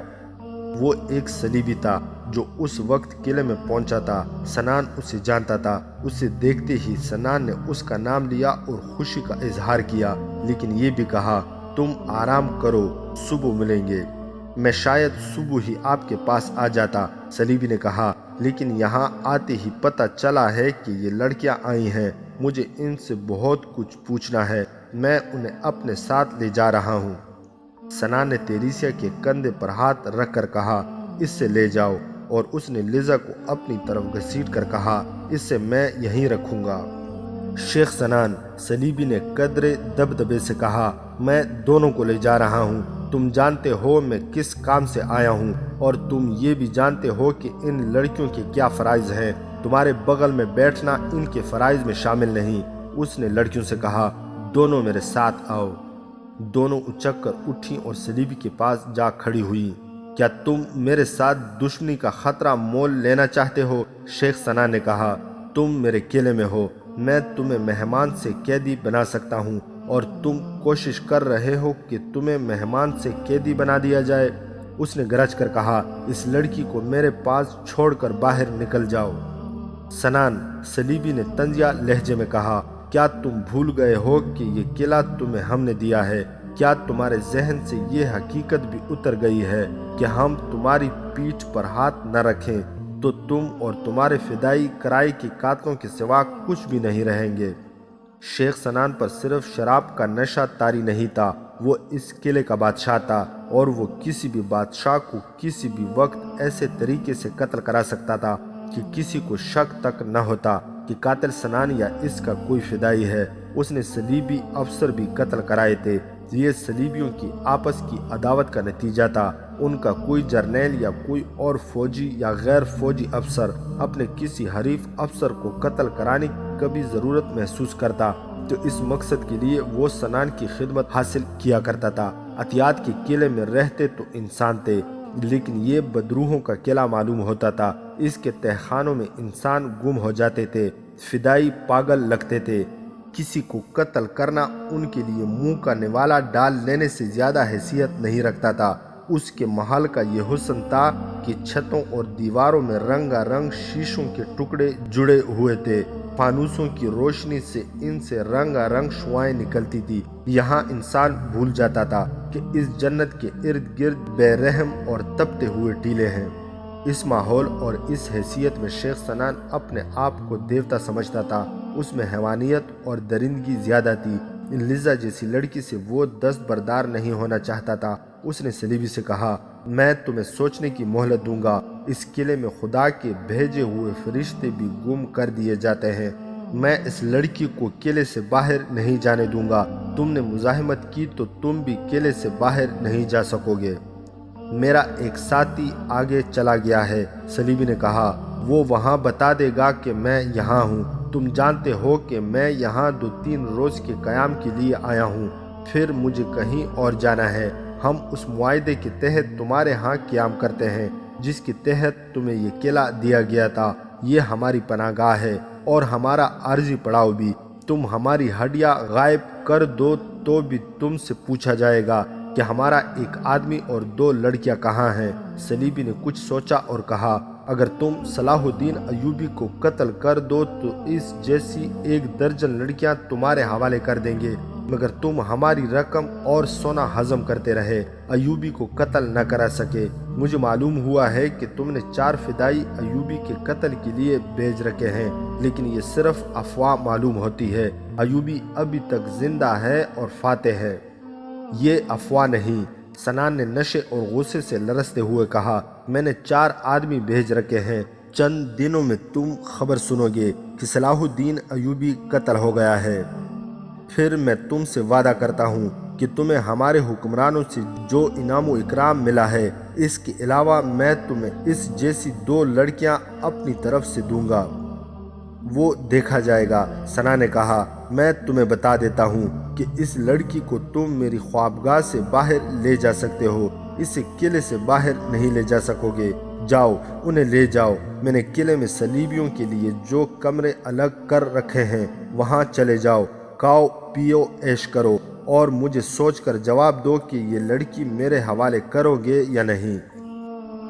وہ ایک صلیبی تھا جو اس وقت قلعے میں پہنچا تھا۔ سنان اسے جانتا تھا۔ اسے دیکھتے ہی سنان نے اس کا نام لیا اور خوشی کا اظہار کیا، لیکن یہ بھی کہا، تم آرام کرو، صبح ملیں گے۔ میں شاید صبح ہی آپ کے پاس آ جاتا، صلیبی نے کہا، لیکن یہاں آتے ہی پتہ چلا ہے کہ یہ لڑکیاں آئی ہیں۔ مجھے ان سے بہت کچھ پوچھنا ہے، میں انہیں اپنے ساتھ لے جا رہا ہوں۔ سنان نے تیریسیہ کے کندھے پر ہاتھ رکھ کر کہا، اس سے لے جاؤ، اور اس نے لیزا کو اپنی طرف گھسیٹ کر کہا، اس سے میں یہیں رکھوں گا۔ شیخ سنان، صلیبی نے قدرے دبدبے سے کہا، میں دونوں کو لے جا رہا ہوں۔ تم جانتے ہو میں کس کام سے آیا ہوں، اور تم یہ بھی جانتے ہو کہ ان لڑکیوں کے کیا فرائض ہیں۔ تمہارے بغل میں بیٹھنا ان کے فرائض میں شامل نہیں۔ اس نے لڑکیوں سے کہا، دونوں میرے ساتھ آؤ۔ دونوں اچک کر اٹھیں اور صلیبی کے پاس جا کھڑی ہوئی۔ کیا تم میرے ساتھ دشمنی کا خطرہ مول لینا چاہتے ہو؟ شیخ سنان نے کہا، تم میرے قلعے میں ہو، میں تمہیں مہمان سے قیدی بنا سکتا ہوں، اور تم کوشش کر رہے ہو کہ تمہیں مہمان سے قیدی بنا دیا جائے۔ اس نے گرج کر کہا، اس لڑکی کو میرے پاس چھوڑ کر باہر نکل جاؤ۔ سنان، صلیبی نے طنزیہ لہجے میں کہا، کیا تم بھول گئے ہو کہ یہ قلعہ تمہیں ہم نے دیا ہے؟ کیا تمہارے ذہن سے یہ حقیقت بھی اتر گئی ہے کہ ہم تمہاری پیٹھ پر ہاتھ نہ رکھیں تو تم اور تمہارے فدائی کرائے کے قاتلوں کے سوا کچھ بھی نہیں رہیں گے؟ شیخ سنان پر صرف شراب کا نشہ طاری نہیں تھا، وہ اس قلعے کا بادشاہ تھا، اور وہ کسی بھی بادشاہ کو کسی بھی وقت ایسے طریقے سے قتل کرا سکتا تھا کہ کسی کو شک تک نہ ہوتا کہ قاتل سنان یا اس کا کوئی فدائی ہے۔ اس نے صلیبی افسر بھی قتل کرائے تھے۔ یہ صلیبیوں کی آپس کی عداوت کا نتیجہ تھا۔ ان کا کوئی جرنیل یا کوئی اور فوجی یا غیر فوجی افسر اپنے کسی حریف افسر کو قتل کرانے کی کبھی ضرورت محسوس کرتا تو اس مقصد کے لیے وہ سنان کی خدمت حاصل کیا کرتا تھا۔ عطیات کے قلعے میں رہتے تو انسان تھے، لیکن یہ بدروحوں کا قلعہ معلوم ہوتا تھا۔ اس کے تہخانوں میں انسان گم ہو جاتے تھے، فدائی پاگل لگتے تھے۔ کسی کو قتل کرنا ان کے لیے منہ کا نوالا ڈال لینے سے زیادہ حیثیت نہیں رکھتا تھا۔ اس کے محل کا یہ حسن تھا کہ چھتوں اور دیواروں میں رنگا رنگ شیشوں کے ٹکڑے جڑے ہوئے تھے۔ فانوسوں کی روشنی سے ان سے رنگا رنگ شعائیں نکلتی تھی۔ یہاں انسان بھول جاتا تھا کہ اس جنت کے ارد گرد بے رحم اور تپتے ہوئے ٹیلے ہیں۔ اس ماحول اور اس حیثیت میں شیخ سنان اپنے آپ کو دیوتا سمجھتا تھا۔ اس میں حیوانیت اور درندگی زیادہ تھی۔ لیزا جیسی لڑکی سے وہ دستبردار نہیں ہونا چاہتا تھا۔ اس نے صلیبی سے کہا، میں تمہیں سوچنے کی مہلت دوں گا۔ اس قلعے میں خدا کے بھیجے ہوئے فرشتے بھی گم کر دیے جاتے ہیں۔ میں اس لڑکی کو قلعے سے باہر نہیں جانے دوں گا۔ تم نے مزاحمت کی تو تم بھی قلعے سے باہر نہیں جا سکو گے۔ میرا ایک ساتھی آگے چلا گیا ہے۔ صلیبی نے کہا، وہ وہاں بتا دے گا کہ میں یہاں ہوں۔ تم جانتے ہو کہ میں یہاں 2-3 روز کے قیام کے لیے آیا ہوں، پھر مجھے کہیں اور جانا ہے۔ ہم اس معاہدے کے تحت تمہارے ہاں قیام کرتے ہیں جس کے تحت تمہیں یہ قلعہ دیا گیا تھا۔ یہ ہماری پناہ گاہ ہے اور ہمارا عارضی پڑاؤ بھی۔ تم ہماری ہڈیاں غائب کر دو تو بھی تم سے پوچھا جائے گا کہ ہمارا ایک آدمی اور 2 لڑکیاں کہاں ہیں۔ صلیبی نے کچھ سوچا اور کہا، اگر تم صلاح الدین ایوبی کو قتل کر دو تو اس جیسی 1 درجن لڑکیاں تمہارے حوالے کر دیں گے، مگر تم ہماری رقم اور سونا ہضم کرتے رہے، ایوبی کو قتل نہ کرا سکے۔ مجھے معلوم ہوا ہے کہ تم نے 4 فدائی ایوبی کے قتل کے لیے بھیج رکھے ہیں، لیکن یہ صرف افواہ معلوم ہوتی ہے۔ ایوبی ابھی تک زندہ ہے اور فاتح ہے، یہ افواہ نہیں۔ سنان نے نشے اور غصے سے لرزتے ہوئے کہا، میں نے 4 آدمی بھیج رکھے ہیں، چند دنوں میں تم خبر سنو گے کہ صلاح الدین ایوبی قتل ہو گیا ہے۔ پھر میں تم سے وعدہ کرتا ہوں کہ تمہیں ہمارے حکمرانوں سے جو انعام و اکرام ملا ہے، اس کے علاوہ میں تمہیں اس جیسی 2 لڑکیاں اپنی طرف سے دوں گا، وہ دیکھا جائے گا۔ سنا نے کہا، میں تمہیں بتا دیتا ہوں کہ اس لڑکی کو تم میری خوابگاہ سے باہر لے جا سکتے ہو، اسے قلعے سے باہر نہیں لے جا سکو گے۔ جاؤ، انہیں لے جاؤ۔ میں نے قلعے میں صلیبیوں کے لیے جو کمرے الگ کر رکھے ہیں وہاں چلے جاؤ، کھاؤ پیو عیش کرو، اور مجھے سوچ کر جواب دو کہ یہ لڑکی میرے حوالے کرو گے یا نہیں۔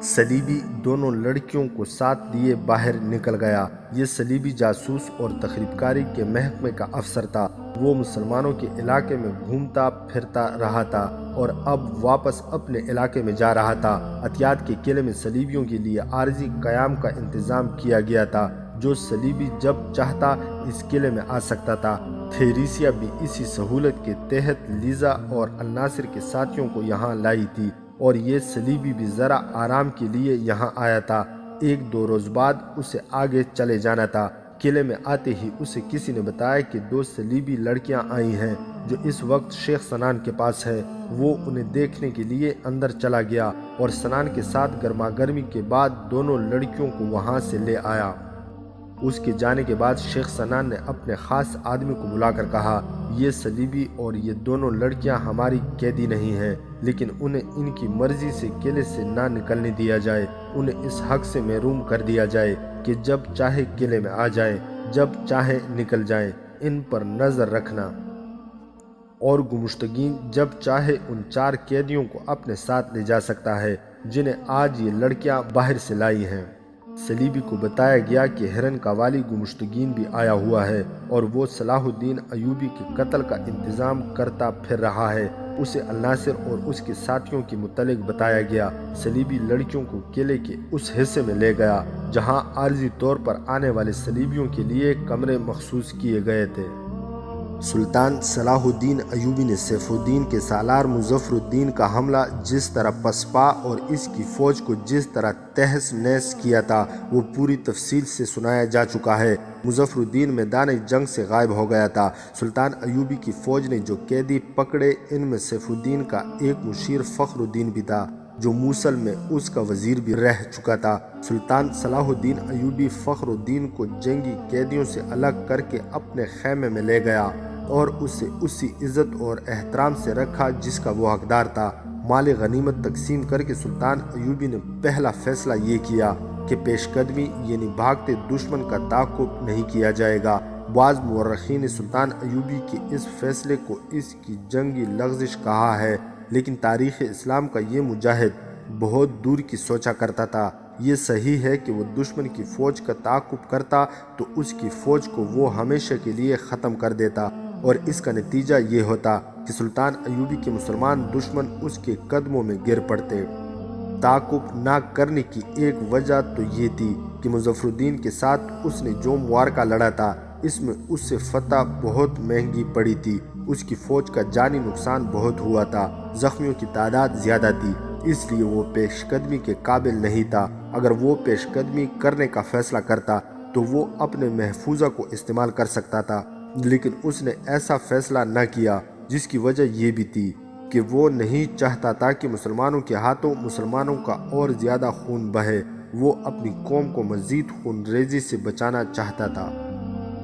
صلیبی دونوں لڑکیوں کو ساتھ لیے باہر نکل گیا۔ یہ صلیبی جاسوس اور تخریب کاری کے محکمے کا افسر تھا۔ وہ مسلمانوں کے علاقے میں گھومتا پھرتا رہا تھا اور اب واپس اپنے علاقے میں جا رہا تھا۔ عتیاد کے قلعے میں صلیبیوں کے لیے عارضی قیام کا انتظام کیا گیا تھا۔ جو صلیبی جب چاہتا اس قلعے میں آ سکتا تھا۔ تھیریسیا بھی اسی سہولت کے تحت لیزا اور الناصر کے ساتھیوں کو یہاں لائی تھی، اور یہ صلیبی بھی ذرا آرام کے لیے یہاں آیا تھا۔ 1-2 روز بعد اسے آگے چلے جانا تھا۔ قلعے میں آتے ہی اسے کسی نے بتایا کہ 2 صلیبی لڑکیاں آئی ہیں جو اس وقت شیخ سنان کے پاس ہے۔ وہ انہیں دیکھنے کے لیے اندر چلا گیا اور سنان کے ساتھ گرما گرمی کے بعد دونوں لڑکیوں کو وہاں سے لے آیا۔ اس کے جانے کے بعد شیخ سنان نے اپنے خاص آدمی کو بلا کر کہا، یہ صلیبی اور یہ دونوں لڑکیاں ہماری قیدی نہیں ہیں، لیکن انہیں ان کی مرضی سے قلعے سے نہ نکلنے دیا جائے۔ انہیں اس حق سے محروم کر دیا جائے کہ جب چاہے قلعے میں آ جائیں، جب چاہے نکل جائیں۔ ان پر نظر رکھنا، اور گمشتگین جب چاہے ان 4 قیدیوں کو اپنے ساتھ لے جا سکتا ہے جنہیں آج یہ لڑکیاں باہر سے لائی ہیں۔ صلیبی کو بتایا گیا کہ ہرن کا والی گمشتگین بھی آیا ہوا ہے اور وہ صلاح الدین ایوبی کے قتل کا انتظام کرتا پھر رہا ہے۔ اسے الناصر اور اس کے ساتھیوں کے متعلق بتایا گیا۔ صلیبی لڑکیوں کو قلعے کے اس حصے میں لے گیا جہاں عارضی طور پر آنے والے صلیبیوں کے لیے کمرے مخصوص کیے گئے تھے۔ سلطان صلاح الدین ایوبی نے سیف الدین کے سالار مظفر الدین کا حملہ جس طرح پسپا اور اس کی فوج کو جس طرح تہس نہس کیا تھا وہ پوری تفصیل سے سنایا جا چکا ہے۔ مظفر الدین میدان جنگ سے غائب ہو گیا تھا۔ سلطان ایوبی کی فوج نے جو قیدی پکڑے ان میں سیف الدین کا ایک مشیر فخر الدین بھی تھا جو موصل میں اس کا وزیر بھی رہ چکا تھا۔ سلطان صلاح الدین ایوبی فخر الدین کو جنگی قیدیوں سے الگ کر کے اپنے خیمے میں لے گیا اور اسے اسی عزت اور احترام سے رکھا جس کا وہ حقدار تھا۔ مال غنیمت تقسیم کر کے سلطان ایوبی نے پہلا فیصلہ یہ کیا کہ پیش قدمی یعنی بھاگتے دشمن کا تعاقب نہیں کیا جائے گا۔ بعض مورخین نے سلطان ایوبی کے اس فیصلے کو اس کی جنگی لغزش کہا ہے، لیکن تاریخ اسلام کا یہ مجاہد بہت دور کی سوچا کرتا تھا۔ یہ صحیح ہے کہ وہ دشمن کی فوج کا تعاقب کرتا تو اس کی فوج کو وہ ہمیشہ کے لیے ختم کر دیتا، اور اس کا نتیجہ یہ ہوتا کہ سلطان ایوبی کے مسلمان دشمن اس کے قدموں میں گر پڑتے۔ تعاقب نہ کرنے کی ایک وجہ تو یہ تھی کہ مظفر الدین کے ساتھ اس نے جو معرکہ لڑا تھا اس میں اس سے فتح بہت مہنگی پڑی تھی۔ اس کی فوج کا جانی نقصان بہت ہوا تھا، زخمیوں کی تعداد زیادہ تھی، اس لیے وہ پیش قدمی کے قابل نہیں تھا۔ اگر وہ پیش قدمی کرنے کا فیصلہ کرتا تو وہ اپنے محفوظہ کو استعمال کر سکتا تھا، لیکن اس نے ایسا فیصلہ نہ کیا، جس کی وجہ یہ بھی تھی کہ وہ نہیں چاہتا تھا کہ مسلمانوں کے ہاتھوں مسلمانوں کا اور زیادہ خون بہے، وہ اپنی قوم کو مزید خون ریزی سے بچانا چاہتا تھا۔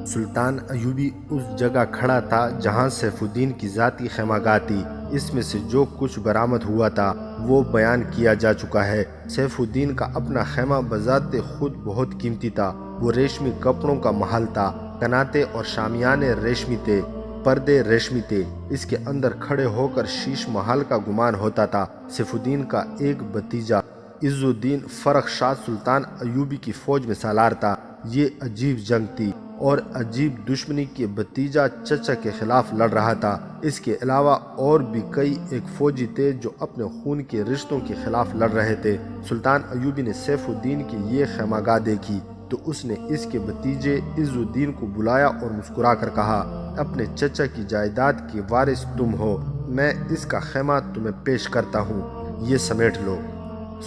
سلطان ایوبی اس جگہ کھڑا تھا جہاں سیف الدین کی ذاتی خیمہ گاہ تھی۔ اس میں سے جو کچھ برآمد ہوا تھا وہ بیان کیا جا چکا ہے۔ سیف الدین کا اپنا خیمہ بذات خود بہت قیمتی تھا۔ وہ ریشمی کپڑوں کا محل تھا، کناتے اور شامیانے ریشمی تھے، پردے ریشمی تھے۔ اس کے اندر کھڑے ہو کر شیش محل کا گمان ہوتا تھا۔ سیف الدین کا ایک بھتیجا عز الدین فرخ شاہ سلطان ایوبی کی فوج میں سالار تھا۔ یہ عجیب جنگ تھی اور عجیب دشمنی کے بھتیجا چچا کے خلاف لڑ رہا تھا۔ اس کے علاوہ اور بھی کئی ایک فوجی تھے جو اپنے خون کے رشتوں کے خلاف لڑ رہے تھے۔ سلطان ایوبی نے سیف الدین کی یہ خیمہ گاہ دیکھی تو اس نے اس کے بھتیجے عز الدین کو بلایا اور مسکرا کر کہا، اپنے چچا کی جائیداد کے وارث تم ہو، میں اس کا خیمہ تمہیں پیش کرتا ہوں، یہ سمیٹ لو۔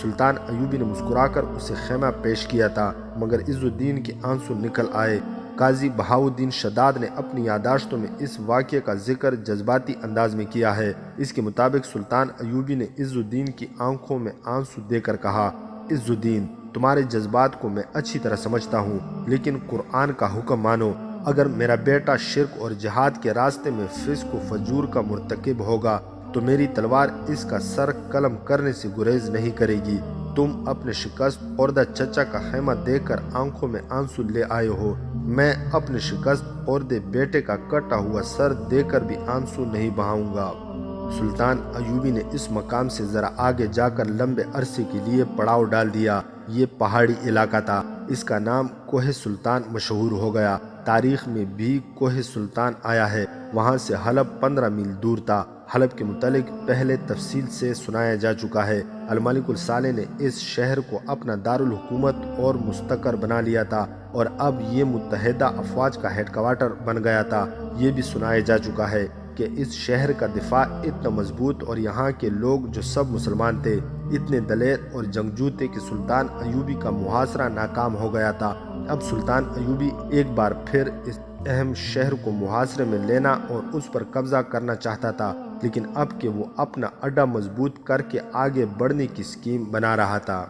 سلطان ایوبی نے مسکرا کر اسے خیمہ پیش کیا تھا، مگر عز الدین کے آنسو نکل آئے۔ قاضی بہاؤالدین شداد نے اپنی یادداشتوں میں اس واقعے کا ذکر جذباتی انداز میں کیا ہے۔ اس کے مطابق سلطان ایوبی نے عز الدین کی آنکھوں میں آنسو دے کر کہا، عز الدین، تمہارے جذبات کو میں اچھی طرح سمجھتا ہوں، لیکن قرآن کا حکم مانو۔ اگر میرا بیٹا شرک اور جہاد کے راستے میں فسق و فجور کا مرتکب ہوگا تو میری تلوار اس کا سر قلم کرنے سے گریز نہیں کرے گی۔ تم اپنے شکست خوردہ چچا کا خیمہ دیکھ کر آنکھوں میں آنسو لے آئے ہو، میں اپنے شکست خوردے بیٹے کا کٹا ہوا سر دیکھ کر بھی آنسو نہیں بہاؤں گا۔ سلطان ایوبی نے اس مقام سے ذرا آگے جا کر لمبے عرصے کے لیے پڑاؤ ڈال دیا۔ یہ پہاڑی علاقہ تھا، اس کا نام کوہ سلطان مشہور ہو گیا۔ تاریخ میں بھی کوہ سلطان آیا ہے، وہاں سے حلب 15 میل دور تھا۔ حلب کے متعلق پہلے تفصیل سے سنایا جا چکا ہے۔ الملک الصالح نے اس شہر کو اپنا دارالحکومت اور مستقر بنا لیا تھا اور اب یہ متحدہ افواج کا ہیڈ کوارٹر بن گیا تھا۔ یہ بھی سنایا جا چکا ہے کہ اس شہر کا دفاع اتنا مضبوط اور یہاں کے لوگ جو سب مسلمان تھے اتنے دلیر اور جنگجو تھے کہ سلطان ایوبی کا محاصرہ ناکام ہو گیا تھا۔ اب سلطان ایوبی ایک بار پھر اس اہم شہر کو محاصرے میں لینا اور اس پر قبضہ کرنا چاہتا تھا، لیکن اب کہ وہ اپنا اڈا مضبوط کر کے آگے بڑھنے کی اسکیم بنا رہا تھا۔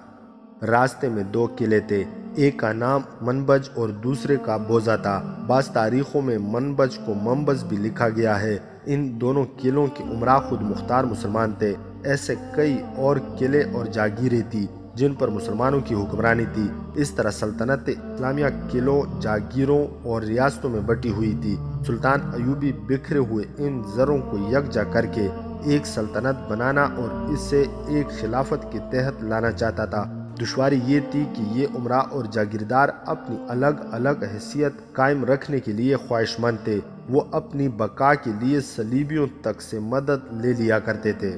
راستے میں 2 قلعے تھے، ایک کا نام منبج اور دوسرے کا بوزہ تھا۔ بعض تاریخوں میں منبج کو منبز بھی لکھا گیا ہے۔ ان دونوں قلعوں کے عمرا خود مختار مسلمان تھے۔ ایسے کئی اور قلعے اور جاگیریں تھی جن پر مسلمانوں کی حکمرانی تھی۔ اس طرح سلطنت اسلامیہ قلعوں، جاگیروں اور ریاستوں میں بٹی ہوئی تھی۔ سلطان ایوبی بکھرے ہوئے ان زروں کو یکجا کر کے ایک سلطنت بنانا اور اسے ایک خلافت کے تحت لانا چاہتا تھا۔ دشواری یہ تھی کہ یہ امراء اور جاگیردار اپنی الگ الگ حیثیت قائم رکھنے کے لیے خواہش مند تھے۔ وہ اپنی بقا کے لیے صلیبیوں تک سے مدد لے لیا کرتے تھے۔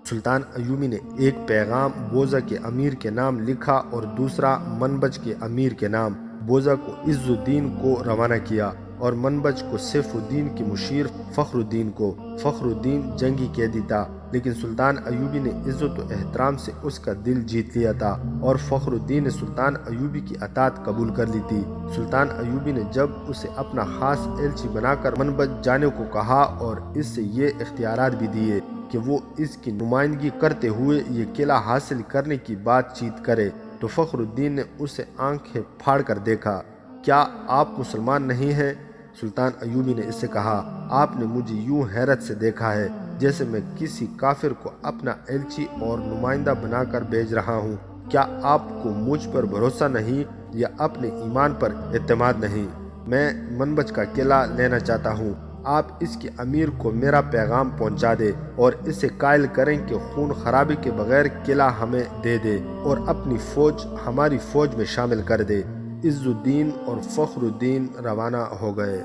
سلطان ایوبی نے ایک پیغام بوزہ کے امیر کے نام لکھا اور دوسرا منبج کے امیر کے نام بوزہ کو عز الدین کو روانہ کیا اور منبج کو سیف الدین کے مشیر فخر الدین کو۔ فخر الدین جنگی قیدی تھا، لیکن سلطان ایوبی نے عزت و احترام سے اس کا دل جیت لیا تھا اور فخر الدین نے سلطان ایوبی کی اطاعت قبول کر لی تھی۔ سلطان ایوبی نے جب اسے اپنا خاص ایلچی بنا کر منبج جانے کو کہا اور اس سے یہ اختیارات بھی دیے کہ وہ اس کی نمائندگی کرتے ہوئے یہ قلعہ حاصل کرنے کی بات چیت کرے تو فخر الدین نے اسے آنکھیں پھاڑ کر دیکھا۔ کیا آپ مسلمان نہیں ہیں؟ سلطان ایوبی نے اس سے کہا، آپ نے مجھے یوں حیرت سے دیکھا ہے جیسے میں کسی کافر کو اپنا ایلچی اور نمائندہ بنا کر بھیج رہا ہوں۔ کیا آپ کو مجھ پر بھروسہ نہیں یا اپنے ایمان پر اعتماد نہیں؟ میں منبج کا قلعہ لینا چاہتا ہوں۔ آپ اس کے امیر کو میرا پیغام پہنچا دے اور اسے قائل کریں کہ خون خرابے کے بغیر قلعہ ہمیں دے دے اور اپنی فوج ہماری فوج میں شامل کر دے۔ عز الدین اور فخر الدین روانہ ہو گئے۔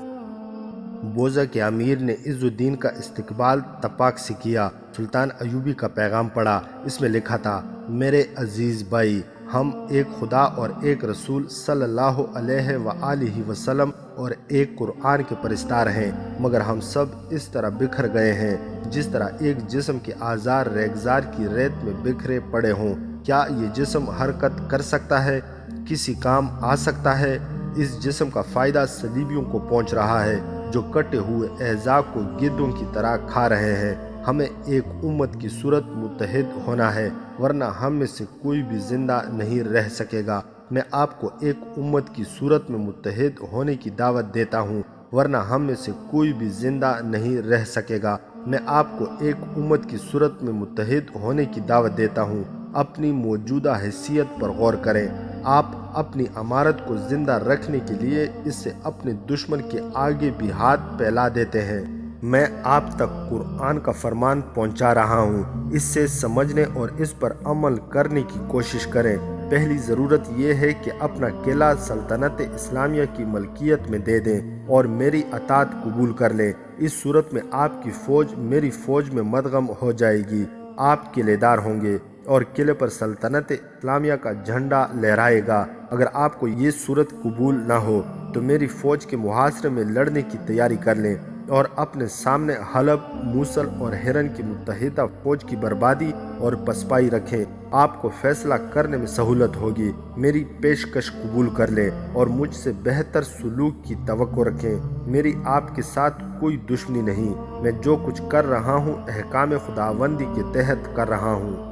بوزہ کے امیر نے عز الدین کا استقبال تپاک سے کیا۔ سلطان ایوبی کا پیغام پڑھا۔ اس میں لکھا تھا، میرے عزیز بھائی، ہم ایک خدا اور ایک رسول صلی اللہ علیہ وآلہ وسلم اور ایک قرآن کے پرستار ہیں، مگر ہم سب اس طرح بکھر گئے ہیں جس طرح ایک جسم کے اعضاء ریگزار کی ریت میں بکھرے پڑے ہوں۔ کیا یہ جسم حرکت کر سکتا ہے؟ کسی کام آ سکتا ہے؟ اس جسم کا فائدہ صلیبیوں کو پہنچ رہا ہے جو کٹے ہوئے اعضاء کو گدوں کی طرح کھا رہے ہیں۔ ہمیں ایک امت کی صورت متحد ہونا ہے، ورنہ ہم میں سے کوئی بھی زندہ نہیں رہ سکے گا۔ میں آپ کو ایک امت کی صورت میں متحد ہونے کی دعوت دیتا ہوں، ورنہ ہم میں سے کوئی بھی زندہ نہیں رہ سکے گا۔ میں آپ کو ایک امت کی صورت میں متحد ہونے کی دعوت دیتا ہوں۔ اپنی موجودہ حیثیت پر غور کریں۔ آپ اپنی امارت کو زندہ رکھنے کے لیے اس سے اپنے دشمن کے آگے بھی ہاتھ پھیلا دیتے ہیں۔ میں آپ تک قرآن کا فرمان پہنچا رہا ہوں، اس سے سمجھنے اور اس پر عمل کرنے کی کوشش کریں۔ پہلی ضرورت یہ ہے کہ اپنا قلعہ سلطنت اسلامیہ کی ملکیت میں دے دیں اور میری اطاعت قبول کر لیں۔ اس صورت میں آپ کی فوج میری فوج میں مدغم ہو جائے گی، آپ قلعے دار ہوں گے اور قلعے پر سلطنت اسلامیہ کا جھنڈا لہرائے گا۔ اگر آپ کو یہ صورت قبول نہ ہو تو میری فوج کے محاصرے میں لڑنے کی تیاری کر لیں اور اپنے سامنے حلب، موصل اور ہرن کی متحدہ فوج کی بربادی اور پسپائی رکھیں۔ آپ کو فیصلہ کرنے میں سہولت ہوگی۔ میری پیشکش قبول کر لیں اور مجھ سے بہتر سلوک کی توقع رکھیں۔ میری آپ کے ساتھ کوئی دشمنی نہیں، میں جو کچھ کر رہا ہوں احکام خداوندی کے تحت کر رہا ہوں۔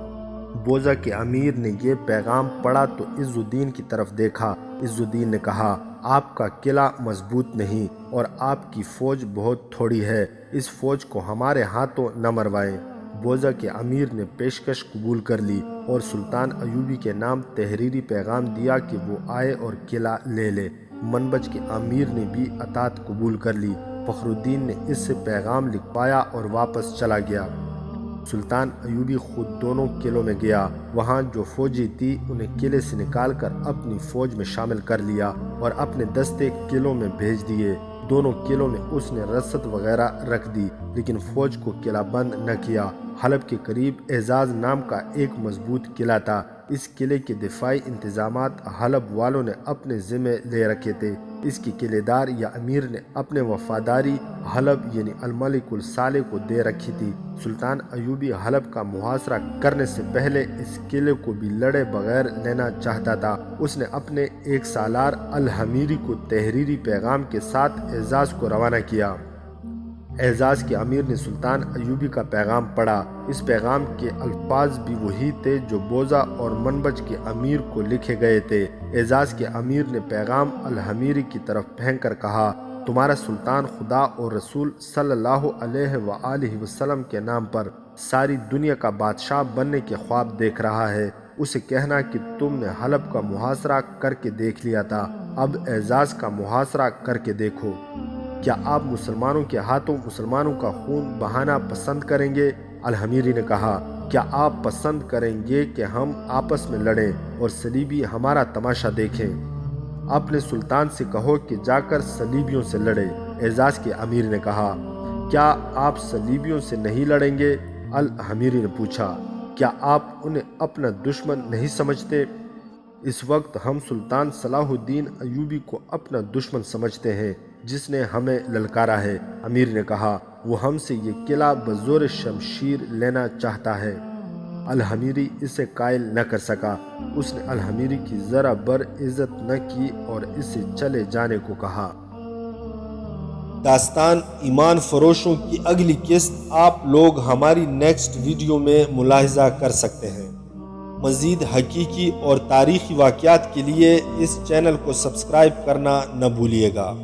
بوزہ کے امیر نے یہ پیغام پڑھا تو عز الدین کی طرف دیکھا۔ عز الدین نے کہا، آپ کا قلعہ مضبوط نہیں اور آپ کی فوج بہت تھوڑی ہے، اس فوج کو ہمارے ہاتھوں نہ مروائیں۔ بوزہ کے امیر نے پیشکش قبول کر لی اور سلطان ایوبی کے نام تحریری پیغام دیا کہ وہ آئے اور قلعہ لے لے۔ منبج کے امیر نے بھی اطاعت قبول کر لی۔ فخر الدین نے اس سے پیغام لکھوایا اور واپس چلا گیا۔ سلطان ایوبی خود دونوں قلعوں میں گیا۔ وہاں جو فوجی تھی انہیں قلعے سے نکال کر اپنی فوج میں شامل کر لیا اور اپنے دستے قلعوں میں بھیج دیے۔ دونوں قلعوں میں اس نے رسد وغیرہ رکھ دی، لیکن فوج کو قلعہ بند نہ کیا۔ حلب کے قریب اعزاز نام کا ایک مضبوط قلعہ تھا۔ اس قلعے کے دفاعی انتظامات حلب والوں نے اپنے ذمہ لے رکھے تھے۔ اس کی قلعے دار یا امیر نے اپنے وفاداری حلب یعنی الملک الصالح کو دے رکھی تھی۔ سلطان ایوبی حلب کا محاصرہ کرنے سے پہلے اس قلعے کو بھی لڑے بغیر لینا چاہتا تھا۔ اس نے اپنے ایک سالار الحمیری کو تحریری پیغام کے ساتھ اعزاز کو روانہ کیا۔ اعزاز کے امیر نے سلطان ایوبی کا پیغام پڑھا۔ اس پیغام کے الفاظ بھی وہی تھے جو بوزہ اور منبج کے امیر کو لکھے گئے تھے۔ اعزاز کے امیر نے پیغام الحمیری کی طرف پھینک کر کہا، تمہارا سلطان خدا اور رسول صلی اللہ علیہ وآلہ وسلم کے نام پر ساری دنیا کا بادشاہ بننے کے خواب دیکھ رہا ہے۔ اسے کہنا کہ تم نے حلب کا محاصرہ کر کے دیکھ لیا تھا، اب اعزاز کا محاصرہ کر کے دیکھو۔ کیا آپ مسلمانوں کے ہاتھوں مسلمانوں کا خون بہانا پسند کریں گے؟ الحمیری نے کہا، کیا آپ پسند کریں گے کہ ہم آپس میں لڑیں اور صلیبی ہمارا تماشا دیکھیں؟ اپنے سلطان سے کہو کہ جا کر صلیبیوں سے لڑے۔ اعزاز کے امیر نے کہا، کیا آپ صلیبیوں سے نہیں لڑیں گے؟ الحمیری نے پوچھا، کیا آپ انہیں اپنا دشمن نہیں سمجھتے؟ اس وقت ہم سلطان صلاح الدین ایوبی کو اپنا دشمن سمجھتے ہیں جس نے ہمیں للکارا ہے۔ امیر نے کہا، وہ ہم سے یہ قلعہ بزور شمشیر لینا چاہتا ہے۔ الحمیری اسے قائل نہ کر سکا۔ اس نے الحمیری کی ذرا بر عزت نہ کی اور اسے چلے جانے کو کہا۔ داستان ایمان فروشوں کی اگلی قسط آپ لوگ ہماری نیکسٹ ویڈیو میں ملاحظہ کر سکتے ہیں۔ مزید حقیقی اور تاریخی واقعات کے لیے اس چینل کو سبسکرائب کرنا نہ بھولیے گا۔